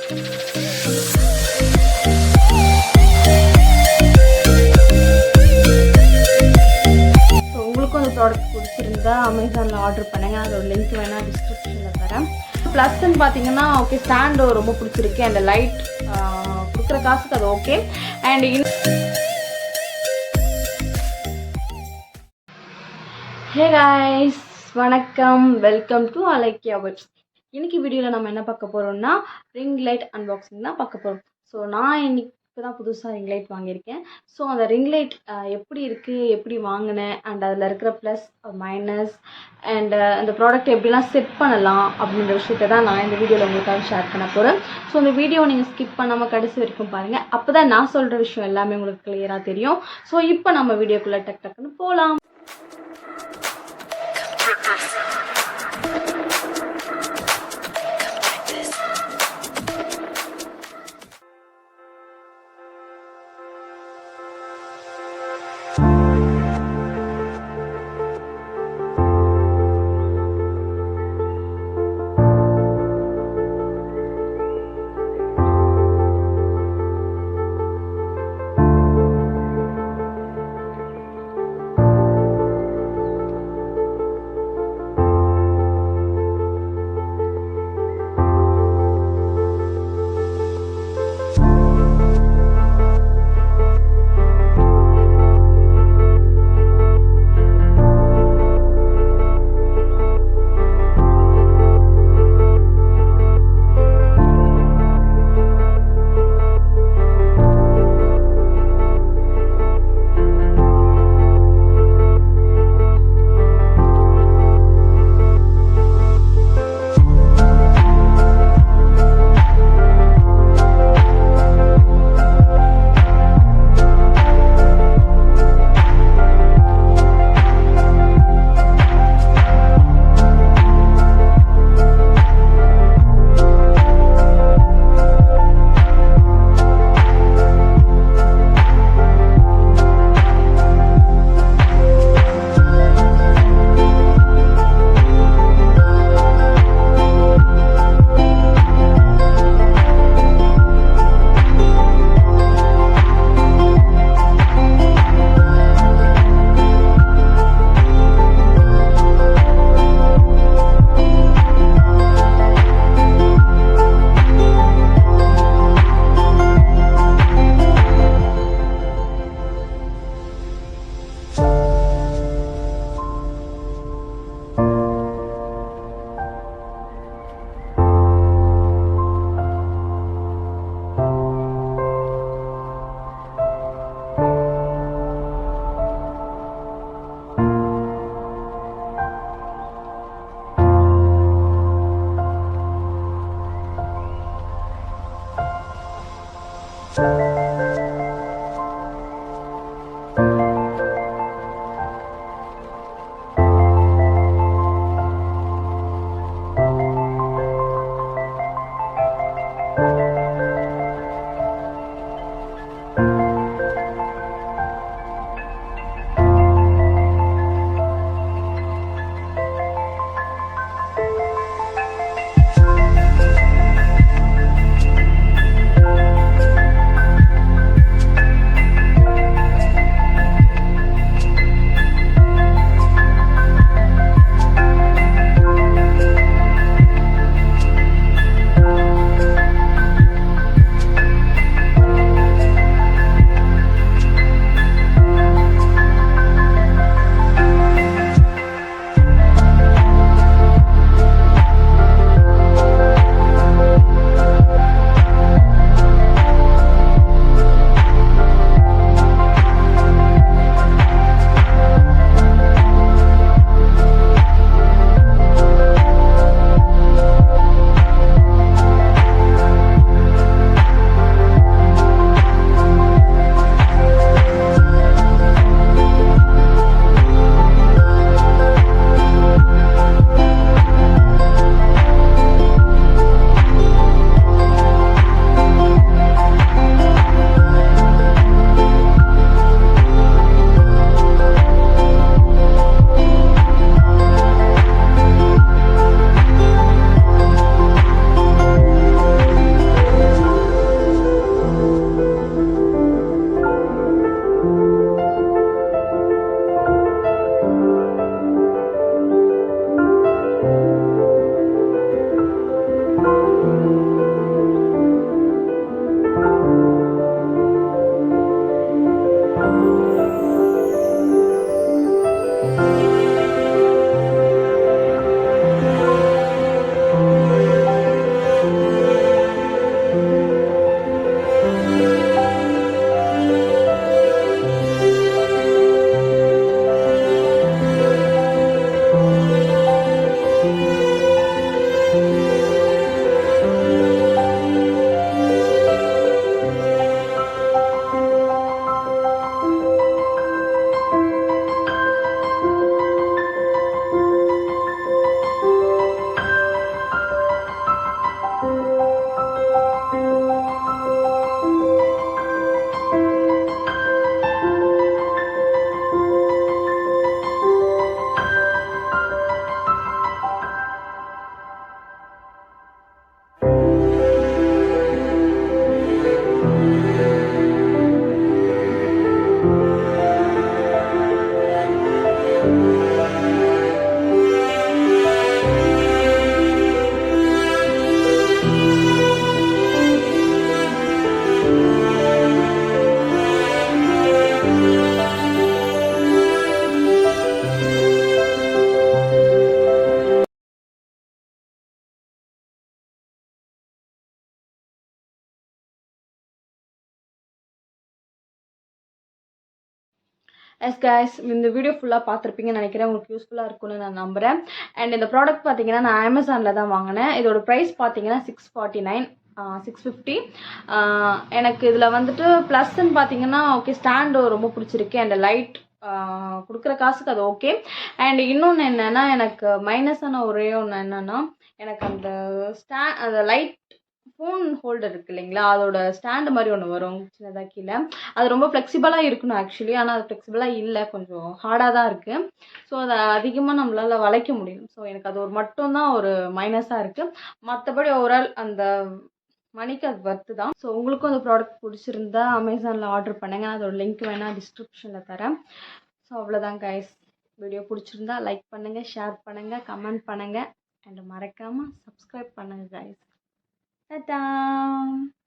உங்களுக்கும் அந்த ப்ராடக்ட் பிடிச்சிருந்தா அமேசானில் ஆர்டர் பண்ணுங்கள். அதோட லிங்க் வேணால் டிஸ்கிரிப்ஷனில் தரேன். ப்ளஸ்ன்னு பார்த்தீங்கன்னா ஓகே ஸ்டாண்டு ரொம்ப பிடிச்சிருக்கு. அந்த லைட் கொடுக்குற காசுக்கு அது ஓகே. அண்ட் ஹே காய்ஸ், வணக்கம், வெல்கம் டு அலைக்கியா வெப்ஸ். இன்றைக்கி வீடியோவில் நம்ம என்ன பார்க்க போகிறோம்னா ரிங் லைட் அன்பாக்சிங் தான் பார்க்க போகிறோம். ஸோ நான் இன்னைக்கு தான் புதுசாக ரிங் லைட் வாங்கியிருக்கேன். ஸோ அந்த ரிங் லைட் எப்படி இருக்குது, எப்படி வாங்கினேன், அண்ட் அதில் இருக்கிற ப்ளஸ் மைனஸ் அண்ட் அந்த ப்ராடக்ட் எப்படிலாம் செட் பண்ணலாம் அப்படின்ற விஷயத்தை தான் நான் இந்த வீடியோவில் உங்களுக்காக ஷேர் பண்ண போகிறேன். ஸோ இந்த வீடியோ நீங்கள் ஸ்கிப் பண்ணாமல் கடைசி வரைக்கும் பாருங்கள். அப்போ தான் நான் சொல்கிற விஷயம் எல்லாமே உங்களுக்கு கிளியராக தெரியும். ஸோ இப்போ நம்ம வீடியோக்குள்ளே டக்குன்னு போகலாம். எஸ் கைஸ், இந்த வீடியோ ஃபுல்லாக பார்த்துருப்பீங்கன்னு நினைக்கிறேன். உங்களுக்கு யூஸ்ஃபுல்லாக இருக்கும்னு நான் நம்புகிறேன். அண்ட் இந்த ப்ராடக்ட் பார்த்தீங்கன்னா நான் அமேசானில் தான் வாங்கினேன். இதோட ப்ரைஸ் பார்த்தீங்கன்னா 649, 650. எனக்கு இதில் வந்துட்டு ப்ளஸ்ன்னு பார்த்தீங்கன்னா ஓகே, ஸ்டாண்டு ரொம்ப பிடிச்சிருக்கு. அண்ட் லைட் கொடுக்குற காசுக்கு அது ஓகே. அண்ட் இன்னொன்று என்னென்னா, எனக்கு மைனஸான ஒரே ஒன்று என்னென்னா, எனக்கு அந்த லைட் ஃபோன் ஹோல்டர் இருக்குது இல்லைங்களா, அதோட ஸ்டாண்டு மாதிரி ஒன்று வரும் சின்னதாக கீழே. அது ரொம்ப ஃப்ளெக்சிபிளாக இருக்கணும் ஆக்சுவலி, ஆனால் அது ஃப்ளெக்சிபிளாக இல்லை, கொஞ்சம் ஹார்டாக தான் இருக்குது. ஸோ அதை அதிகமாக நம்மளால் வளைக்க முடியும். ஸோ எனக்கு அது ஒரு மட்டும்தான் ஒரு மைனஸாக இருக்குது. மற்றபடி ஓவரால் அந்த மணிக்கு அது ஒர்த்து தான். ஸோ உங்களுக்கும் அந்த ப்ராடக்ட் பிடிச்சிருந்தா அமேசானில் ஆர்டர் பண்ணுங்கள். நான் அதோட லிங்க் வேணால் டிஸ்கிரிப்ஷனில் தரேன். ஸோ அவ்வளோதான் கைஸ். வீடியோ பிடிச்சிருந்தா லைக் பண்ணுங்கள், ஷேர் பண்ணுங்கள், கமெண்ட் பண்ணுங்கள், அண்ட் மறக்காமல் சப்ஸ்கிரைப் பண்ணுங்கள் கைஸ். Ta-da!